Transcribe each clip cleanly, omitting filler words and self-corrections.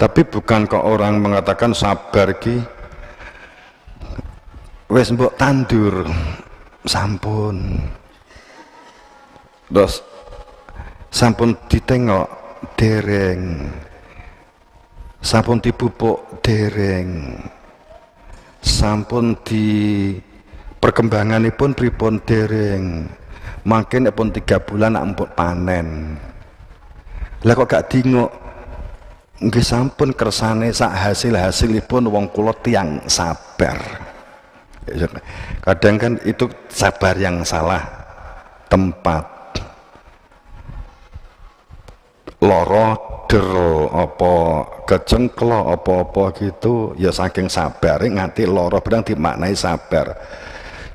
Tapi bukan kok orang mengatakan sabar ki wes mbok tandur sampun, terus sampun ditengok dereng, sampun dipupuk dereng, sampun di perkembanganipun pripun dereng, makin pun 3 bulan ampun panen. Lah kok gak dingok nggih sampun kersane sak hasilipun wong kula tiyang sabar. Kadang kan itu sabar yang salah tempat. Loro der apa kecengklo apa-apa gitu ya saking sabare nganti loro berang dimaknai sabar.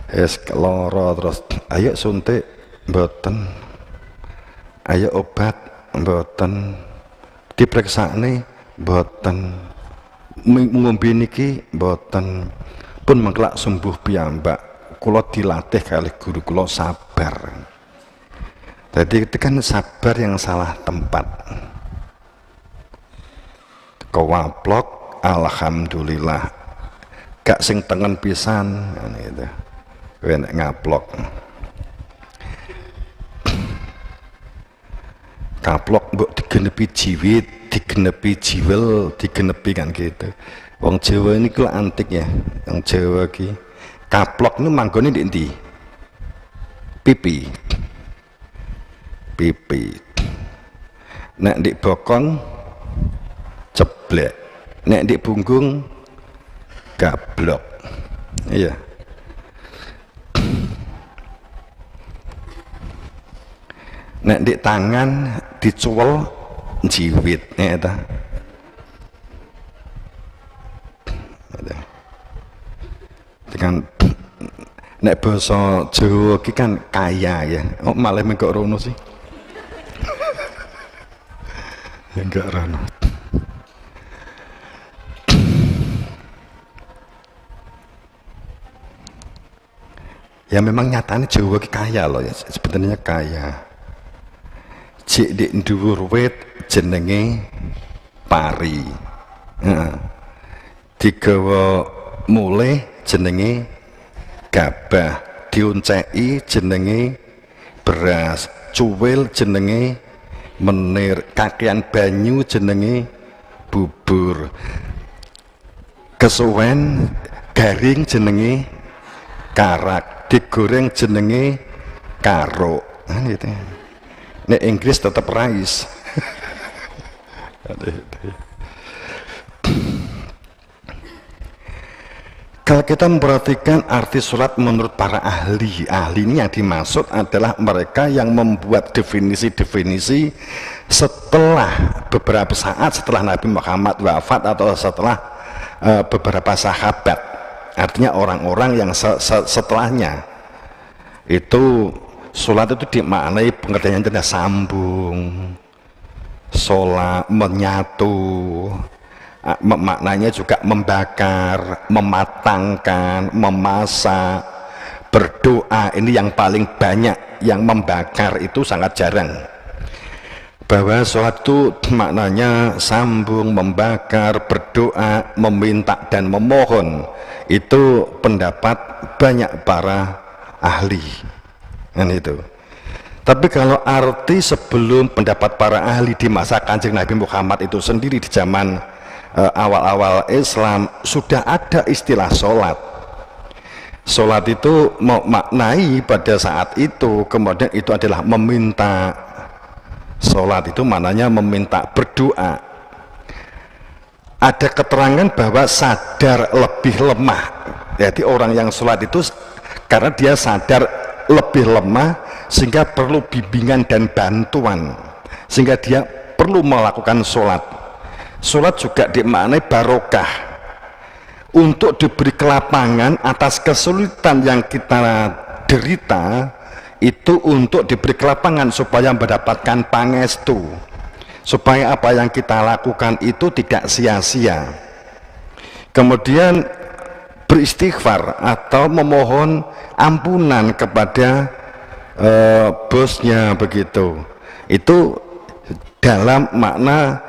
Es loro terus ayo suntik mboten. Ayo obat mboten. Dipreksane mboten. Ngombe niki mboten. Pun mengkelak sembuh piyambak. Kula dilatih kalih guru kula sabar. Jadi itu kan sabar yang salah tempat. Kewaplok alhamdulillah. Gak sing tengen pisan gitu. Kowe nek ngaplok. Kaplok mbok digenepi jiwit, digenepi jiwel, digenepi kan gitu. Wong Jawa ini kula antik ya. Wong Jawa ki kaplok nu manggone ndek ndi? Pipi. Pipi. Nek ndek bokong ceblek. Nek ndek punggung gablok. Iya. Nek ndek tangan dicuwel jiwit nek ta. Dengan nek basa Jawa ki kan kaya ya. Oh, malah mengko rono sih. Ya enggak rono. Ya memang nyatanya Jawa ki kaya loh ya, sebenarnya kaya. Cik di dhuwur wit jenenge pari. Heeh. Digawa mulih jenenge gabah, diunceki jenenge beras, cuwil jenenge menir, kakean banyu jenenge bubur, kesuwen garing jenenge karak, digoreng jenenge karo. Nah, gitu. Nek Inggris tetap rice. Kalau kita memperhatikan arti sholat menurut para ahli ini yang dimaksud adalah mereka yang membuat definisi-definisi setelah beberapa saat setelah Nabi Muhammad wafat atau setelah beberapa sahabat, artinya orang-orang yang setelahnya. Itu sholat itu dimaknai pengertiannya adalah sambung, sholat menyatu, maknanya juga membakar, mematangkan, memasak, berdoa. Ini yang paling banyak. Yang membakar itu sangat jarang. Bahwa sholat itu maknanya sambung, membakar, berdoa, meminta dan memohon. Itu pendapat banyak para ahli. Kan itu. Tapi kalau arti sebelum pendapat para ahli di masa Kanjeng Nabi Muhammad itu sendiri di zaman awal-awal Islam sudah ada istilah sholat. Sholat itu memaknai pada saat itu, kemudian itu adalah meminta. Sholat itu maknanya meminta, berdoa. Ada keterangan bahwa sadar lebih lemah. Jadi orang yang sholat itu karena dia sadar lebih lemah sehingga perlu bimbingan dan bantuan, sehingga dia perlu melakukan sholat. Sholat juga dimaknai barokah, untuk diberi kelapangan atas kesulitan yang kita derita, itu untuk diberi kelapangan supaya mendapatkan pangestu, supaya apa yang kita lakukan itu tidak sia-sia. Kemudian beristighfar atau memohon ampunan kepada bosnya begitu. Itu dalam makna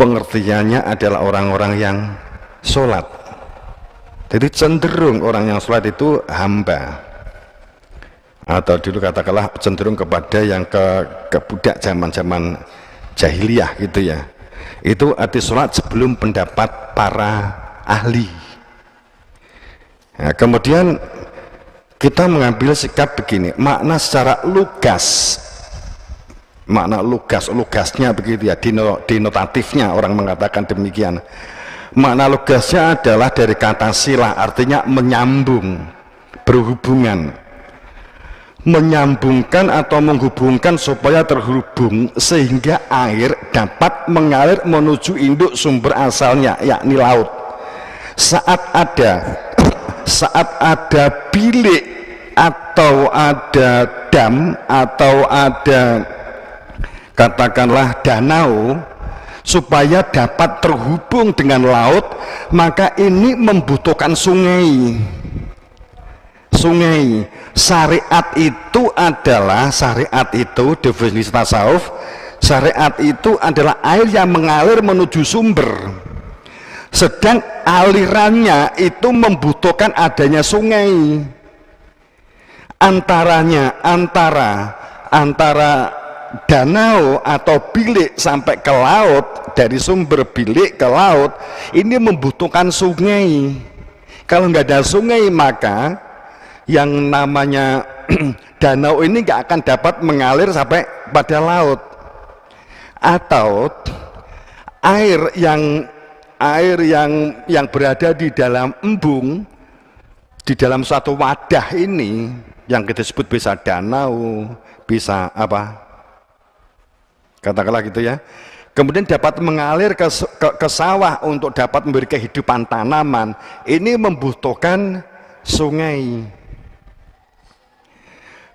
pengertiannya adalah orang-orang yang sholat. Jadi cenderung orang yang sholat itu hamba, atau dulu katakanlah cenderung kepada yang ke budak zaman-zaman jahiliyah gitu ya. Itu arti sholat sebelum pendapat para ahli. Nah, kemudian kita mengambil sikap begini, makna secara lugas, makna lugasnya begitu ya, denotatifnya orang mengatakan demikian. Makna lugasnya adalah dari kata sila, artinya menyambung, berhubungan, menyambungkan atau menghubungkan supaya terhubung sehingga air dapat mengalir menuju induk sumber asalnya, yakni laut. Saat ada bilik atau ada dam atau ada katakanlah danau, supaya dapat terhubung dengan laut, maka ini membutuhkan sungai. Syariat itu adalah, syariat itu definisi tasawuf, syariat itu adalah air yang mengalir menuju sumber, sedang alirannya itu membutuhkan adanya sungai. Antara danau atau bilik sampai ke laut, dari sumber bilik ke laut, ini membutuhkan sungai. Kalau nggak ada sungai, maka yang namanya danau ini nggak akan dapat mengalir sampai pada laut. Atau air yang berada di dalam embung, di dalam suatu wadah ini, yang kita sebut bisa danau, bisa apa, katakanlah gitu ya, kemudian dapat mengalir ke sawah untuk dapat memberi kehidupan tanaman, ini membutuhkan sungai.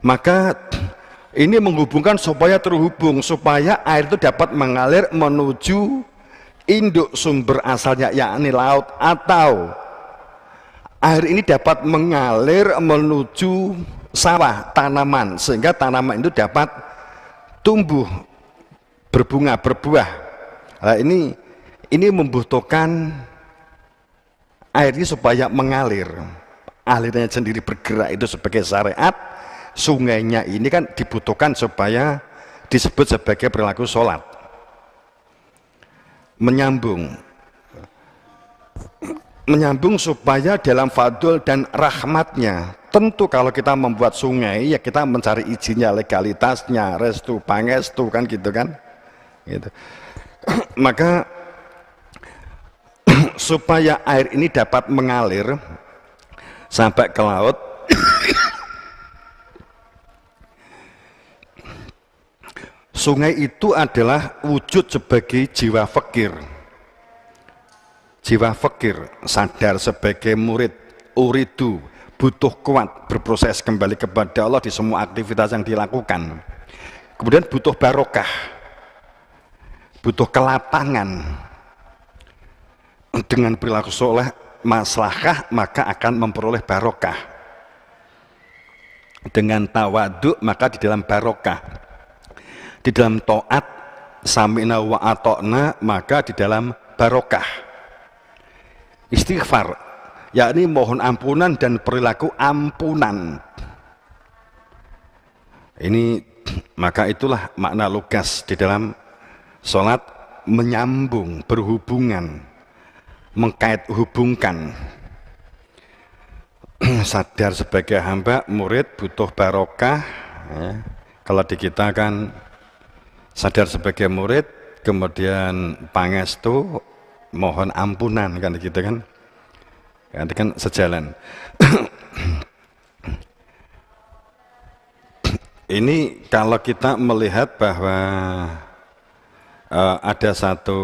Maka ini menghubungkan supaya terhubung, supaya air itu dapat mengalir menuju induk sumber asalnya, yakni laut, atau air ini dapat mengalir menuju sawah, tanaman, sehingga tanaman itu dapat tumbuh, berbunga, berbuah. Nah, ini membutuhkan air ini supaya mengalir, alirnya sendiri bergerak, itu sebagai syariat. Sungainya ini kan dibutuhkan supaya disebut sebagai perilaku sholat, menyambung supaya dalam fadl dan rahmatnya. Tentu kalau kita membuat sungai, ya kita mencari izinnya, legalitasnya, restu, pangestu, kan gitu kan gitu. Maka supaya air ini dapat mengalir sampai ke laut, sungai itu adalah wujud sebagai jiwa fakir. Jiwa fakir, sadar sebagai murid, uridu, butuh kuat berproses kembali kepada Allah di semua aktivitas yang dilakukan. Kemudian butuh barokah, butuh kelapangan. Dengan perilaku soleh maslahah, maka akan memperoleh barokah. Dengan tawaduk, maka di dalam barokah. Di dalam taat, sami'na wa ata'na, maka di dalam barokah. Istighfar, yakni mohon ampunan dan perilaku ampunan. Ini, maka itulah makna lugas di dalam sholat, menyambung, berhubungan, mengkait hubungkan. Sadar sebagai hamba, murid, butuh barokah ya. Kalau di kita kan sadar sebagai murid, kemudian pangestu, mohon ampunan, kan gitu kan, nanti kan sejalan. Ini kalau kita melihat bahwa ada satu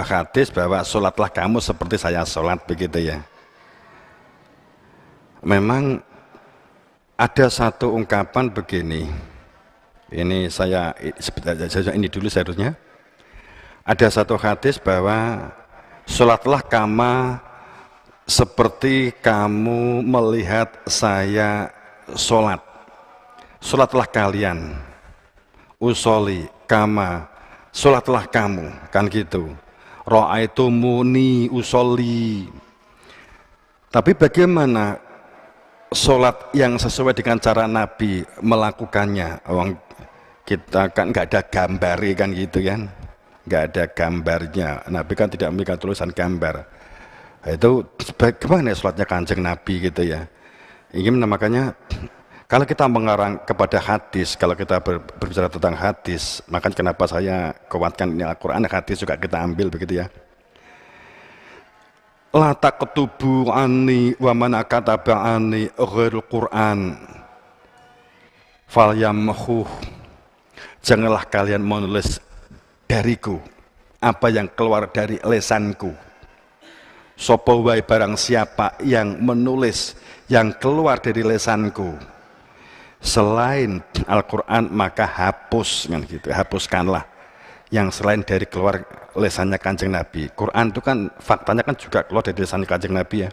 hadis bahwa sholatlah kamu seperti saya sholat, begitu ya. Memang ada satu ungkapan begini, ini saya ini dulu seharusnya. Ada satu hadis bahwa sholatlah kamu seperti kamu melihat saya sholat. Sholatlah kalian, usoli kama sholatlah kamu, kan gitu. Ra'aitumuni usolli. Tapi bagaimana sholat yang sesuai dengan cara Nabi melakukannya? Kita kan nggak ada gambar kan gitu kan, nggak ada gambarnya. Nabi kan tidak memberikan tulisan gambar. Itu bagaimana sholatnya Kanjeng Nabi gitu ya. Ini makanya kalau kita mengarang kepada hadis, kalau kita berbicara tentang hadis, maka kenapa saya kuatkan ini Al-Quran, hadis juga kita ambil begitu ya. La taqtubu anni wa man kataba anni ghairul Qur'an falyamhu. Janganlah kalian menulis dariku apa yang keluar dari lesanku. Sapa wae barang siapa yang menulis yang keluar dari lesanku selain Al-Quran maka hapus kan gitu, hapuskanlah yang selain dari keluar lesannya Kanjeng Nabi. Quran itu kan faktanya kan juga keluar dari lesannya Kanjeng Nabi ya.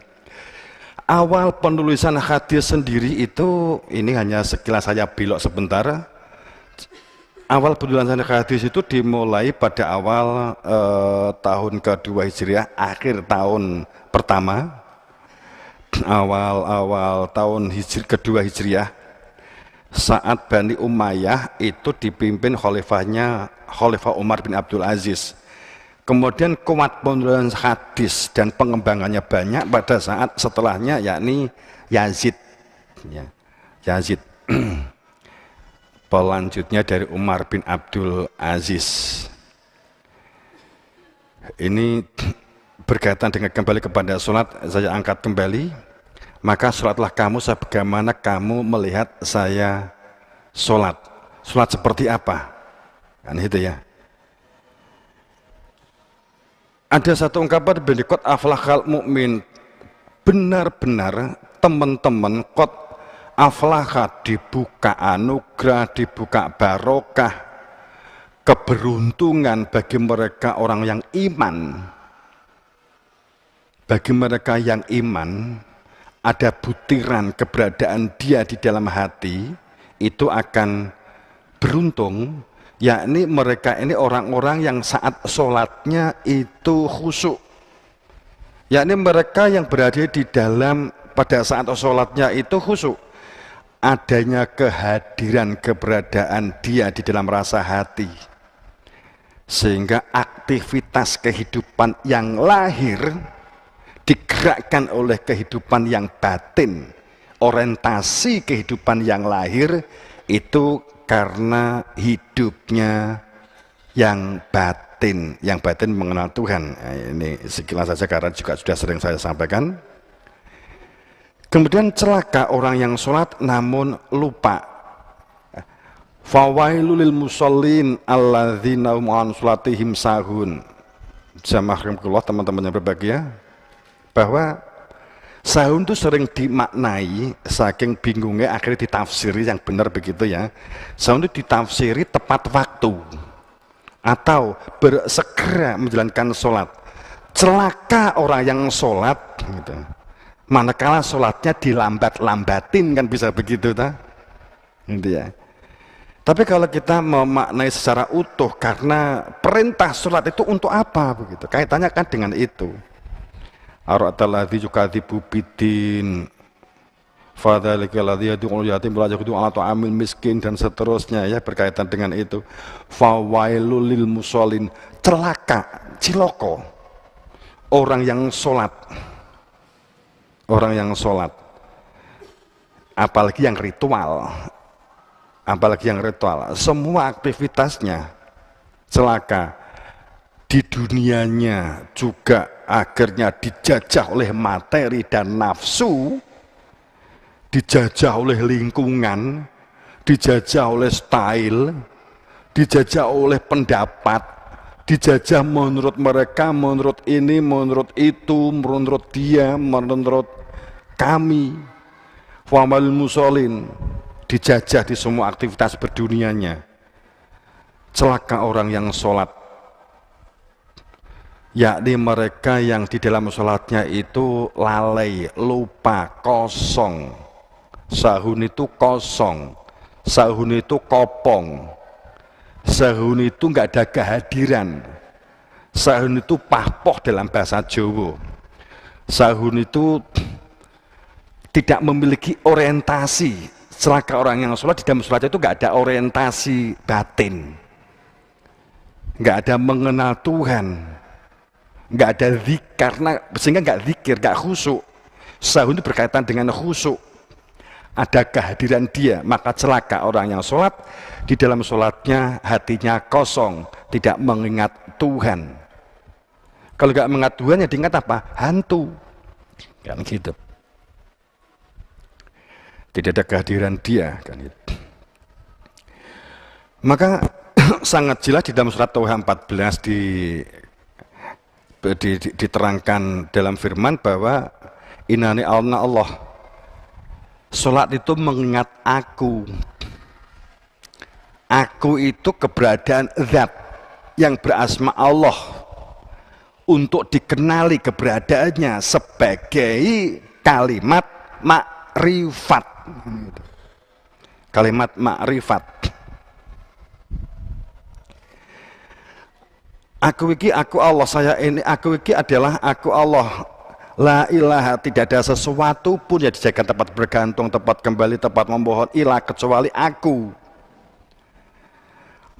Awal penulisan hadis sendiri itu, ini hanya sekilas saya belok sebentar. Awal penulisan hadis itu dimulai pada awal tahun kedua Hijriah, akhir tahun pertama, awal tahun kedua Hijriah, saat Bani Umayyah itu dipimpin Khalifah Umar bin Abdul Aziz. Kemudian kuat penulisan hadis dan pengembangannya banyak pada saat setelahnya, yakni Yazid ya. Yazid pelanjutnya dari Umar bin Abdul Aziz. Ini berkaitan dengan kembali kepada sholat, saya angkat kembali. Maka sholatlah kamu sebagaimana kamu melihat saya sholat. Sholat seperti apa? Kan itu ya. Ada satu ungkapan berikut, aflahal mukmin, benar-benar teman-teman kot aflaha, dibuka anugerah, dibuka barokah, keberuntungan bagi mereka orang yang iman. Bagi mereka yang iman, ada butiran keberadaan dia di dalam hati, itu akan beruntung, yakni mereka ini orang-orang yang saat sholatnya itu khusyuk, yakni mereka yang berada di dalam pada saat sholatnya itu khusyuk, adanya kehadiran keberadaan dia di dalam rasa hati, sehingga aktivitas kehidupan yang lahir digerakkan oleh kehidupan yang batin. Orientasi kehidupan yang lahir itu karena hidupnya yang batin mengenal Tuhan. Nah, ini sekilas saja karena juga sudah sering saya sampaikan. Kemudian celaka orang yang sholat namun lupa. Fawailul lil musallin alladzina hum an sholatihim sahun. Jamaah teman-teman yang berbahagia, bahwa sahun itu sering dimaknai, saking bingungnya akhirnya ditafsiri yang benar begitu ya. Sahun itu ditafsiri tepat waktu atau bersegera menjalankan sholat. Celaka orang yang sholat gitu, manakala sholatnya dilambat-lambatin, kan bisa begitu ta? Gitu ya. Tapi kalau kita memaknai secara utuh, karena perintah sholat itu untuk apa begitu, kaitannya kan dengan itu. Ar-ra'atalladzi yukadzibu bidin fadzalika alladzi yad'ul yatim wa la yaqdu 'ala ta'amil miskin, dan seterusnya ya, berkaitan dengan itu. Fawailul lil musallin, celaka, ciloko orang yang sholat, apalagi yang ritual, semua aktivitasnya celaka. Di dunianya juga akhirnya dijajah oleh materi dan nafsu, dijajah oleh lingkungan, dijajah oleh style, dijajah oleh pendapat, dijajah menurut mereka, menurut ini, menurut itu, menurut dia, menurut kami. Famal musallin, dijajah di semua aktivitas berdunianya. Celaka orang yang sholat, yakni mereka yang di dalam sholatnya itu lalai, lupa, kosong. Sahun itu kosong, sahun itu kopong, Sahun itu nggak ada kehadiran. Sahun itu pahpoh dalam bahasa Jawa. Sahun itu tidak memiliki orientasi. Celaka orang yang sholat, di dalam sholat itu nggak ada orientasi batin, nggak ada mengenal Tuhan, nggak ada zikir, sehingga nggak zikir, nggak khusyuk. Sahun itu berkaitan dengan khusyuk, ada kehadiran dia. Maka celaka orang yang sholat, di dalam sholatnya hatinya kosong, tidak mengingat Tuhan. Kalau nggak mengingat Tuhan, ya diingat apa? Hantu, kan gitu. Tidak ada kehadiran dia, kan gitu. Maka sangat jelas di dalam surat Toha 14 diterangkan dalam firman bahwa inani Allah, sholat itu mengingat aku. Aku itu keberadaan zat yang berasma Allah, untuk dikenali keberadaannya sebagai kalimat makrifat. Kalimat makrifat. Aku iki, aku Allah, saya ini, aku iki adalah aku Allah. La ilaha, tidak ada sesuatu pun yang dijadikan tempat bergantung, tempat kembali, tempat memohon ilah kecuali aku.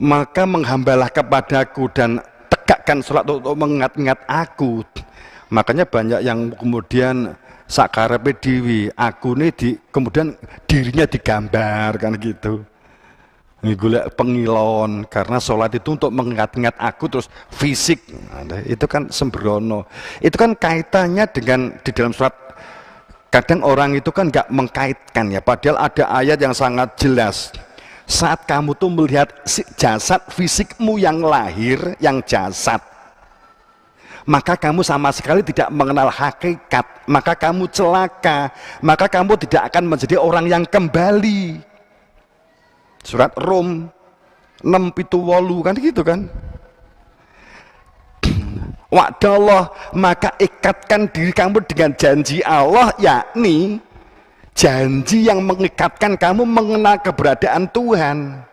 Maka menghambalah kepadaku dan tegakkan sholat untuk mengingat-ingat aku. Makanya banyak yang kemudian sakarepe dewi, aku ini kemudian dirinya digambar kan gitu. Golek pengilon, karena sholat itu untuk mengingat-ingat aku, terus fisik. Itu kan sembrono. Itu kan kaitannya dengan di dalam surat. Kadang orang itu kan nggak mengkaitkan ya, padahal ada ayat yang sangat jelas. Saat kamu tuh melihat jasad fisikmu yang lahir, yang jasad, maka kamu sama sekali tidak mengenal hakikat, maka kamu celaka, maka kamu tidak akan menjadi orang yang kembali. Surat Rum 6:7 kan gitu kan. Wa'dallah, maka ikatkan diri kamu dengan janji Allah, yakni janji yang mengikatkan kamu mengenal keberadaan Tuhan.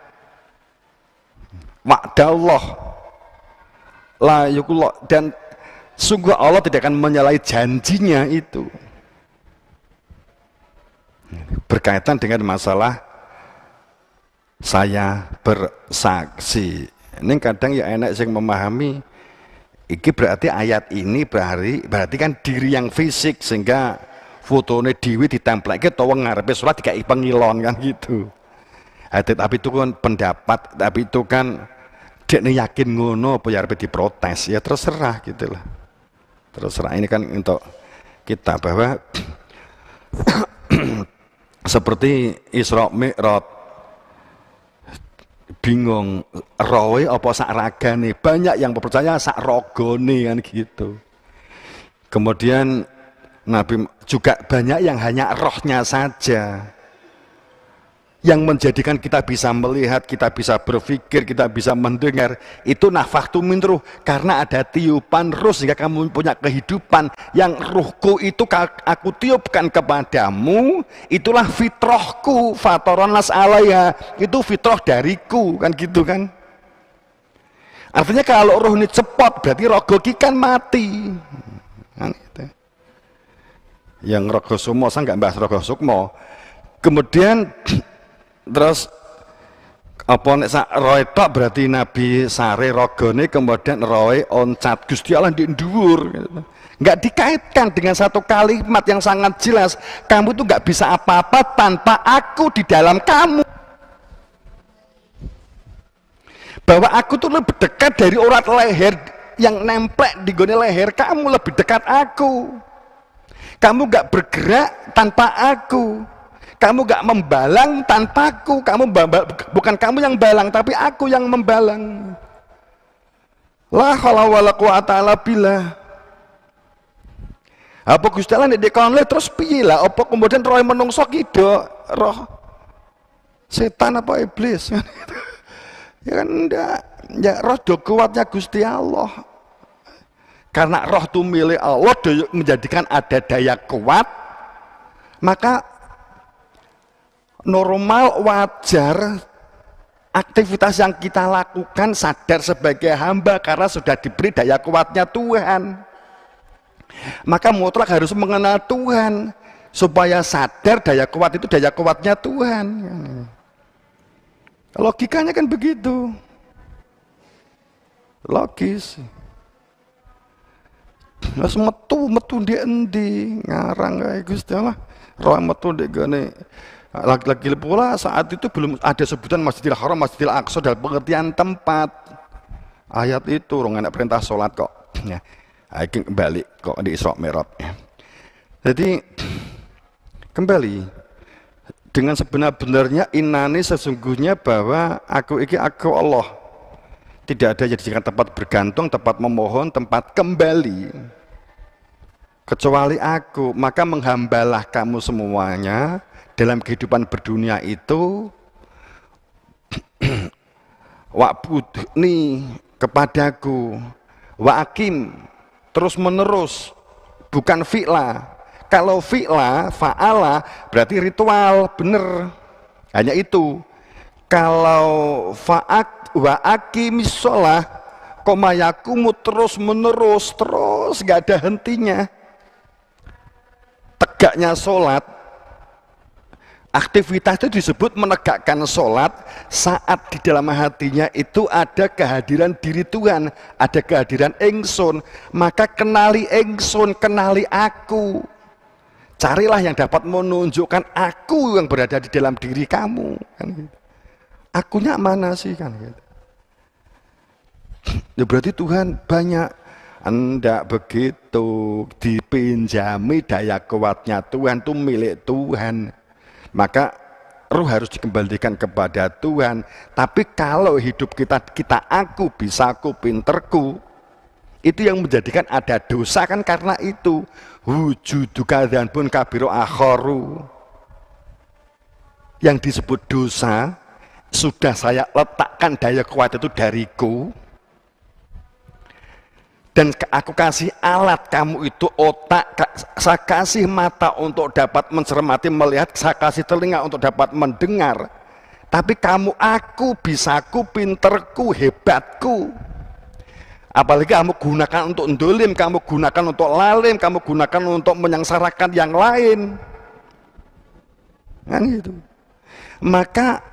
Wa'dallah la yukullah, dan sungguh Allah tidak akan menyalahi janjinya itu. Berkaitan dengan masalah saya bersaksi. Ini kadang ya enak yang memahami, ini berarti ayat ini berarti kan diri yang fisik, sehingga fotonya dewi ditempleke atau ngarepe sholat dikai pengilon kan gitu. Tapi itu kan pendapat, tapi itu kan dia yakin ngono apa ya harus diprotes, ya terserah gitu lah. Terserah, ini kan untuk kita bahwa seperti Isra Mi'raj, bingung roe apa sak ragane, banyak yang percaya sak rogone kan gitu. Kemudian Nabi juga banyak yang hanya rohnya saja yang menjadikan kita bisa melihat, kita bisa berpikir, kita bisa mendengar. Itu nafaktu min ruh, karena ada tiupan ruh sehingga kamu punya kehidupan. Yang ruhku itu aku tiupkan kepadamu, itulah fitrahku, fatoron las alaya, itu fitrah dariku, kan gitu kan. Artinya kalau ruh ini cepot, berarti rogoki kan mati kan gitu. Yang rogo sumo, saya nggak bahas rogo sukmo. Kemudian terus apa nek sak roe tok berarti Nabi sare rogone, kemudian roe oncat Gusti Allah di dhuwur gitu. Nggak dikaitkan dengan satu kalimat yang sangat jelas, kamu tuh nggak bisa apa-apa tanpa aku di dalam kamu, bahwa aku tuh lebih dekat dari urat leher yang nemplek di gone leher kamu, lebih dekat aku. Kamu nggak bergerak tanpa aku, kamu gak membalang tanpaku, bukan kamu yang balang, tapi aku yang membalang. La haula wala quwata illa billah. Apa Gusti Allah nek dikonle terus piye lah? Apa kemudian roh menungso ki roh setan apa iblis? Ya kan enggak. Ya roh do kuatnya Gusti Allah. Karena roh itu milik Allah, menjadikan ada daya kuat, maka normal, wajar Aktivitas yang kita lakukan sadar sebagai hamba karena sudah diberi daya kuatnya Tuhan. Maka mutlak harus mengenal Tuhan supaya sadar daya kuat itu daya kuatnya Tuhan. Logikanya kan begitu. Logis. Mas metu di endi ngarang kayak Gusti Allah. Roh metu di gane. Lagi pula saat itu belum ada sebutan Masjidil Haram, Masjidil Aqsa dalam pengertian tempat. Ayat itu orang anak perintah sholat kok. Ya. Akhirnya kembali kok di Isra Mi'raj. Jadi kembali dengan sebenar-benarnya inani sesungguhnya bahwa aku Allah. Tidak ada jadikan tempat bergantung, tempat memohon, tempat kembali kecuali aku. Maka menghambalah kamu semuanya dalam kehidupan berdunia itu wa'budni kepadaku wa'akim terus menerus, bukan fi'la. Kalau fi'la, fa'ala berarti ritual, bener, hanya itu. Kalau wa'akimis sholah komayakumu terus menerus, terus gak ada hentinya. Tegaknya sholat, aktivitas itu disebut menegakkan sholat saat di dalam hatinya itu ada kehadiran diri Tuhan, ada kehadiran ingsun. Maka kenali ingsun, kenali aku. Carilah yang dapat menunjukkan aku yang berada di dalam diri kamu. Kan gitu. Akunya mana sih kan gitu. Ya berarti Tuhan banyak. Enggak begitu, dipinjami daya kuatnya Tuhan, itu milik Tuhan. Maka ruh harus dikembalikan kepada Tuhan. Tapi kalau hidup kita aku, bisaku, pinterku, itu yang menjadikan ada dosa kan karena itu. Wujuduka dzanbun kabiru akharu. Yang disebut dosa sudah saya letakkan daya kuat itu dariku. Dan aku kasih alat kamu itu otak, saya kasih mata untuk dapat mencermati, melihat, saya kasih telinga untuk dapat mendengar. Tapi kamu aku, bisaku, pinterku, hebatku. Apalagi kamu gunakan untuk ndolim, kamu gunakan untuk lalim, kamu gunakan untuk menyengsarakan yang lain. Kan gitu. Maka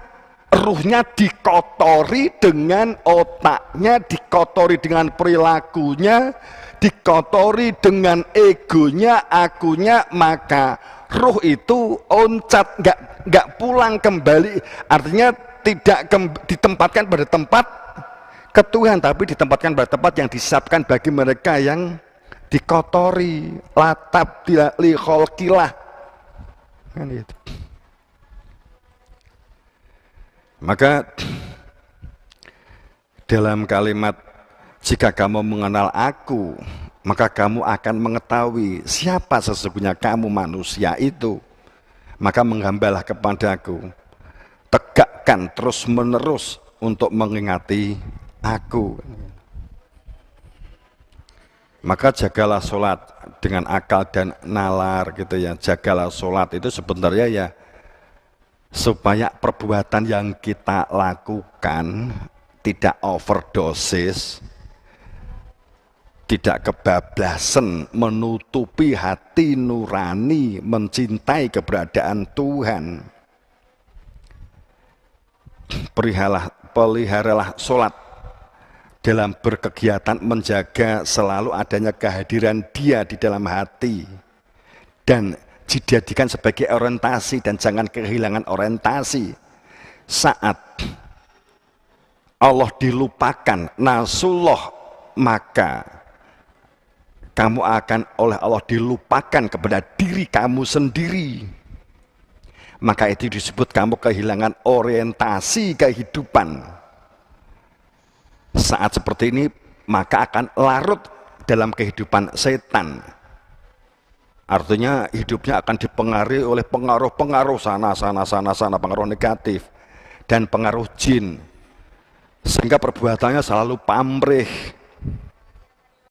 ruhnya dikotori dengan otaknya, dikotori dengan perilakunya, dikotori dengan egonya, akunya. Maka ruh itu oncat, nggak pulang kembali. Artinya tidak ditempatkan pada tempat ke Tuhan, tapi ditempatkan pada tempat yang disiapkan bagi mereka yang dikotori. Latab li kholqilah. Kan gitu. Maka dalam kalimat jika kamu mengenal aku, maka kamu akan mengetahui siapa sesungguhnya kamu manusia itu. Maka menghambalah kepadaku, tegakkan terus menerus untuk mengingati aku. Maka jagalah sholat dengan akal dan nalar gitu ya. Jagalah sholat itu sebenarnya ya supaya perbuatan yang kita lakukan tidak overdosis, tidak kebablasan, menutupi hati nurani mencintai keberadaan Tuhan. Peliharalah sholat dalam berkegiatan menjaga selalu adanya kehadiran Dia di dalam hati dan dijadikan sebagai orientasi dan jangan kehilangan orientasi. Saat Allah dilupakan, nasullah, maka kamu akan oleh Allah dilupakan kepada diri kamu sendiri. Maka itu disebut kamu kehilangan orientasi kehidupan. Saat seperti ini maka akan larut dalam kehidupan setan. Artinya hidupnya akan dipengaruhi oleh pengaruh-pengaruh sana, pengaruh negatif dan pengaruh jin. Sehingga perbuatannya selalu pamrih,